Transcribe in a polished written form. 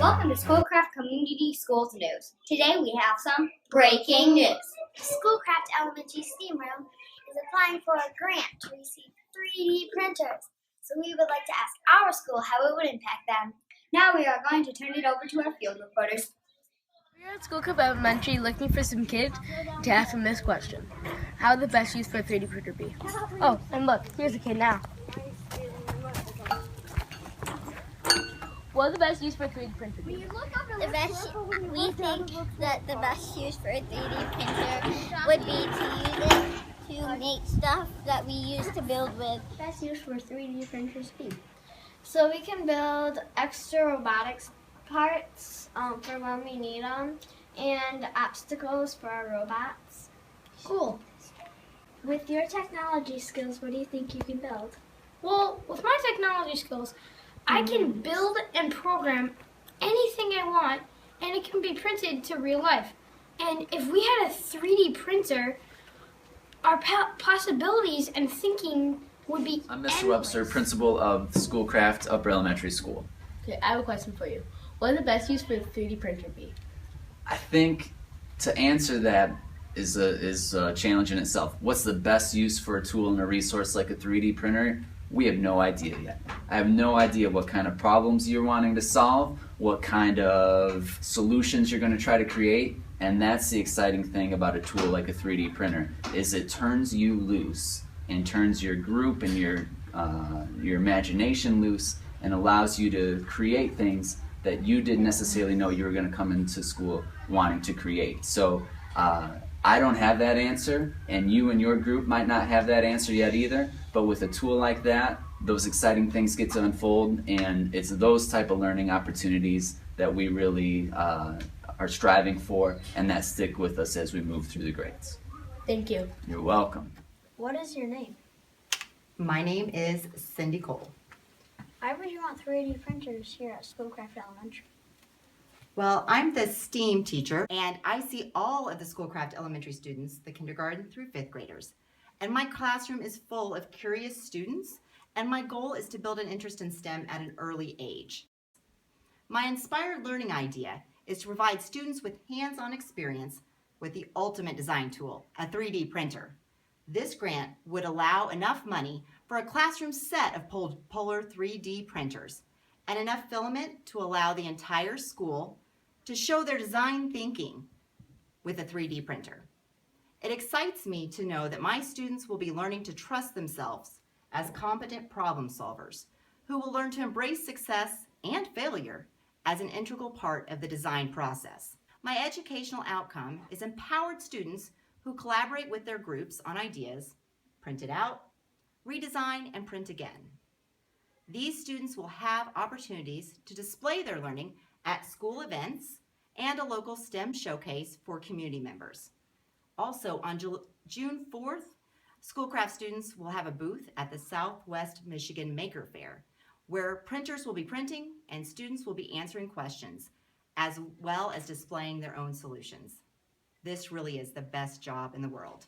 Welcome to Schoolcraft Community Schools News. Today we have some breaking news. Schoolcraft Elementary STEAM Room is applying for a grant to receive 3D printers. So we would like to ask our school how it would impact them. Now we are going to turn it over to our field reporters. We're at Schoolcraft Elementary looking for some kids to ask them this question. How would the best use for a 3D printer be? Oh, and look, here's a kid now. What would the best use for a 3D printer be? We think that the best use for a 3D printer would be to use it to make stuff that we use to build with. Best use for 3D printers be? So we can build extra robotics parts for when we need them, and obstacles for our robots. Cool. With your technology skills, what do you think you can build? Well, with my technology skills, I can build and program anything I want, and it can be printed to real life. And if we had a 3D printer, our possibilities and thinking would be I'm Mr. endless. Webster, principal of Schoolcraft Upper Elementary School. Okay, I have a question for you. What would the best use for a 3D printer be? I think to answer that is a challenge in itself. What's the best use for a tool and a resource like a 3D printer? We have no idea yet. I have no idea what kind of problems you're wanting to solve, what kind of solutions you're going to try to create, and that's the exciting thing about a tool like a 3D printer, is it turns you loose and turns your group and your imagination loose and allows you to create things that you didn't necessarily know you were going to come into school wanting to create. So I don't have that answer, and you and your group might not have that answer yet either, but with a tool like that, those exciting things get to unfold, and it's those type of learning opportunities that we really are striving for and that stick with us as we move through the grades. Thank you. You're welcome. What is your name? My name is Cindy Cole. Why would you want 3D printers here at Schoolcraft Elementary? Well, I'm the STEAM teacher, and I see all of the Schoolcraft Elementary students, the kindergarten through fifth graders. And my classroom is full of curious students, and my goal is to build an interest in STEM at an early age. My inspired learning idea is to provide students with hands-on experience with the ultimate design tool, a 3D printer. This grant would allow enough money for a classroom set of Polar 3D printers and enough filament to allow the entire school to show their design thinking with a 3D printer. It excites me to know that my students will be learning to trust themselves as competent problem solvers who will learn to embrace success and failure as an integral part of the design process. My educational outcome is empowered students who collaborate with their groups on ideas, print it out, redesign, and print again. These students will have opportunities to display their learning at school events and a local STEM showcase for community members. Also, on June 4th, Schoolcraft students will have a booth at the Southwest Michigan Maker Fair, where printers will be printing and students will be answering questions, as well as displaying their own solutions. This really is the best job in the world.